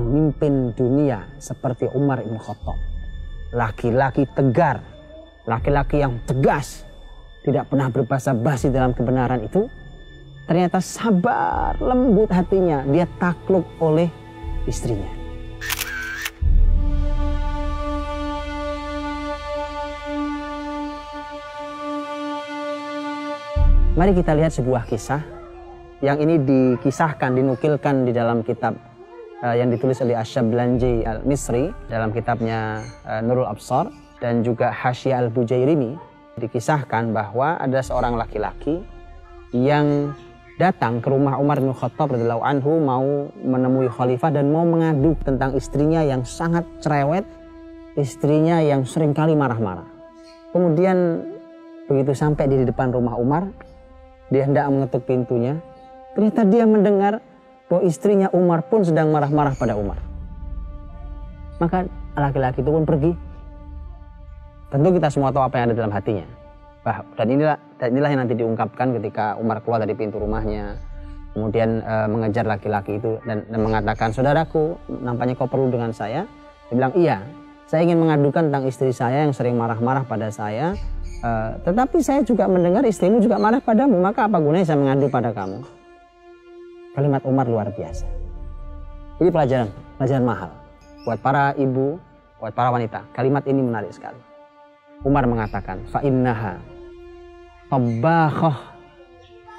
pemimpin dunia seperti Umar bin Khattab. Laki-laki tegar, laki-laki yang tegas, tidak pernah berbasa-basi dalam kebenaran itu, ternyata sabar, lembut hatinya, dia takluk oleh istrinya. Mari kita lihat sebuah kisah yang ini dikisahkan, dinukilkan di dalam kitab yang ditulis oleh Asy-Syablanji Al-Misri dalam kitabnya Nurul Absar, dan juga Hasyiah Al-Bujairimi. Dikisahkan bahwa ada seorang laki-laki yang datang ke rumah Umar bin Khattab radhiyallahu anhu, mau menemui khalifah dan mau mengadu tentang istrinya yang sangat cerewet, istrinya yang seringkali marah-marah. Kemudian begitu sampai di depan rumah Umar, dia hendak mengetuk pintunya, ternyata dia mendengar bahwa istrinya Umar pun sedang marah-marah pada Umar. Maka laki-laki itu pun pergi. Tentu kita semua tahu apa yang ada dalam hatinya. Dan inilah yang nanti diungkapkan ketika Umar keluar dari pintu rumahnya, kemudian mengejar laki-laki itu dan mengatakan, saudaraku, nampaknya kau perlu dengan saya. Dia bilang, iya, saya ingin mengadukan tentang istri saya yang sering marah-marah pada saya. Tetapi saya juga mendengar istrimu juga marah padamu, maka apa gunanya saya mengadu pada kamu? Kalimat Umar luar biasa. Ini pelajaran mahal buat para ibu, buat para wanita. Kalimat ini menarik sekali. Umar mengatakan, fa innaha tabakhah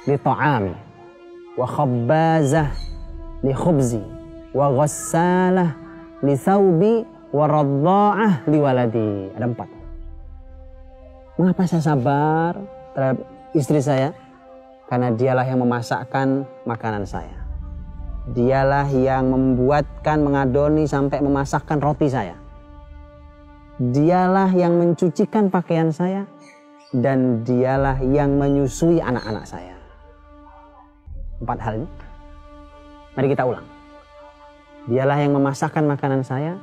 li ta'ami wa khabbazah li khubzi wa ghassalah li thawbi wa radha'ah li waladi. Ada 4. Mengapa saya sabar terhadap istri saya? Karena dialah yang memasakkan makanan saya. Dialah yang membuatkan, mengadoni sampai memasakkan roti saya. Dialah yang mencucikan pakaian saya. Dan dialah yang menyusui anak-anak saya. 4 hal ini. Mari kita ulang. Dialah yang memasakkan makanan saya.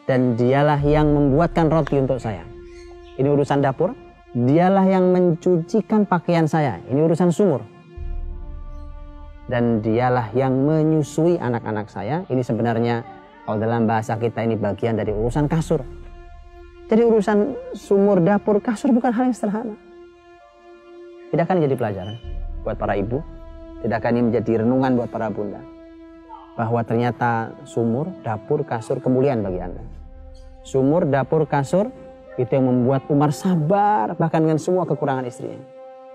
Dan dialah yang membuatkan roti untuk saya. Ini urusan dapur. Dialah yang mencucikan pakaian saya. Ini urusan sumur. Dan dialah yang menyusui anak-anak saya. Ini sebenarnya kalau dalam bahasa kita ini bagian dari urusan kasur. Jadi urusan sumur, dapur, kasur bukan hal yang sederhana. Tidakkah ini jadi pelajaran buat para ibu? Tidakkah ini menjadi renungan buat para bunda? Bahwa ternyata sumur, dapur, kasur kemuliaan bagi Anda. Sumur, dapur, kasur itu yang membuat Umar sabar bahkan dengan semua kekurangan istrinya.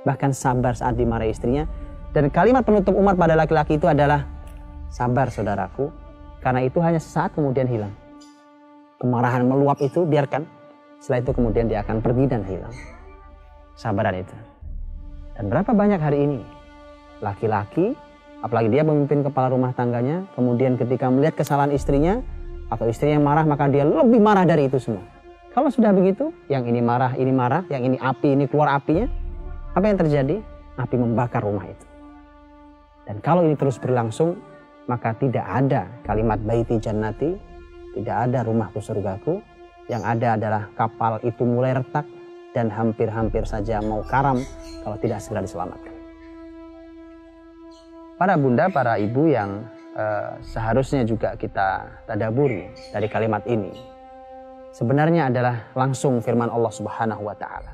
Bahkan sabar saat dimarahi istrinya. Dan kalimat penutup Umar pada laki-laki itu adalah, sabar saudaraku, karena itu hanya sesaat kemudian hilang. Kemarahan meluap itu biarkan, setelah itu kemudian dia akan pergi dan hilang. Sabaran itu. Dan berapa banyak hari ini laki-laki, apalagi dia memimpin kepala rumah tangganya, kemudian ketika melihat kesalahan istrinya atau istrinya yang marah, maka dia lebih marah dari itu semua. Kalau sudah begitu, yang ini marah, yang ini api, ini keluar apinya, apa yang terjadi? Api membakar rumah itu. Dan kalau ini terus berlangsung, maka tidak ada kalimat baiti jannati, tidak ada rumahku surgaku, yang ada adalah kapal itu mulai retak dan hampir-hampir saja mau karam kalau tidak segera diselamatkan. Para bunda, para ibu yang seharusnya juga kita tadaburi dari kalimat ini, sebenarnya adalah langsung firman Allah Subhanahu wa taala.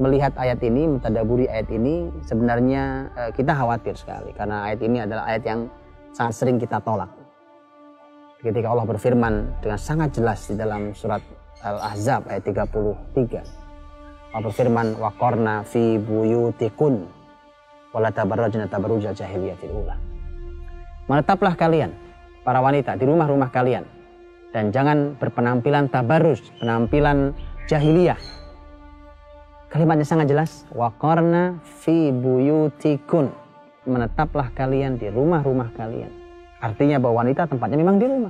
Melihat ayat ini, mentadaburi ayat ini, sebenarnya kita khawatir sekali karena ayat ini adalah ayat yang sangat sering kita tolak. Ketika Allah berfirman dengan sangat jelas di dalam surat Al-Ahzab ayat 33. Allah berfirman, waqarna fi buyutikun wala tabarrajna tabarrujal jahiliyatil ula. Menetaplah kalian para wanita di rumah-rumah kalian dan jangan berpenampilan tabarruj, penampilan jahiliyah. Kalimatnya sangat jelas, waqarna fi buyutikun. Menetaplah kalian di rumah-rumah kalian. Artinya bahwa wanita tempatnya memang di rumah.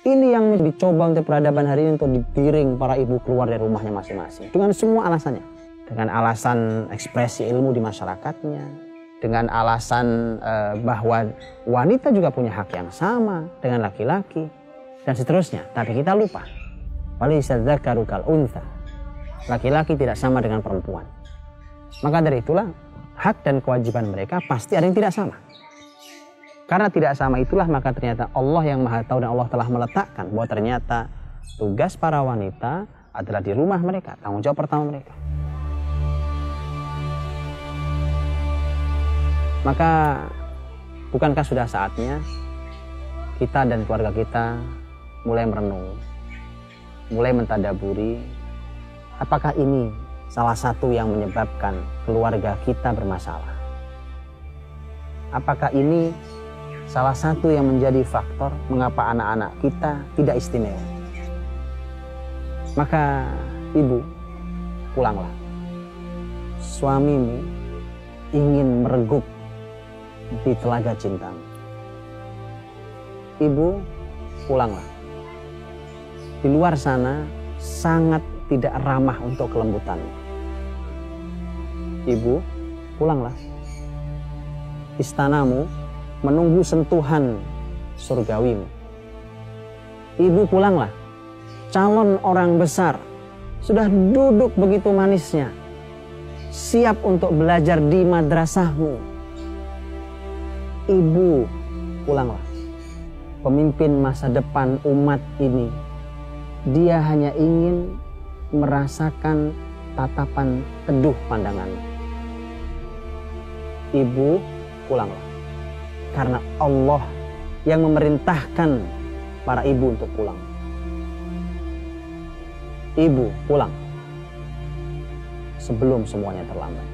Ini yang dicoba untuk peradaban hari ini, untuk digiring para ibu keluar dari rumahnya masing-masing. Dengan semua alasannya. Dengan alasan ekspresi ilmu di masyarakatnya. Dengan alasan bahwa wanita juga punya hak yang sama dengan laki-laki. Dan seterusnya. Tapi kita lupa. Walaysa dzakaru kal untha. Laki-laki tidak sama dengan perempuan. Maka dari itulah hak dan kewajiban mereka pasti ada yang tidak sama. Karena tidak sama itulah maka ternyata Allah yang Maha Tahu dan Allah telah meletakkan bahwa ternyata tugas para wanita adalah di rumah mereka, tanggung jawab pertama mereka. Maka bukankah sudah saatnya kita dan keluarga kita mulai merenung, mulai mentadaburi apakah ini salah satu yang menyebabkan keluarga kita bermasalah? Apakah ini salah satu yang menjadi faktor mengapa anak-anak kita tidak istimewa? Maka ibu, pulanglah. Suamimu ingin mereguk di telaga cintamu. Ibu, pulanglah. Di luar sana sangat tidak ramah untuk kelembutanmu. Ibu, pulanglah. Istanamu menunggu sentuhan surgawimu. Ibu, pulanglah. Calon orang besar sudah duduk begitu manisnya, siap untuk belajar di madrasahmu. Ibu, pulanglah. Pemimpin masa depan umat ini, dia hanya ingin merasakan tatapan teduh pandanganmu. Ibu, pulanglah. Karena Allah yang memerintahkan para ibu untuk pulang. Ibu, pulang sebelum semuanya terlambat.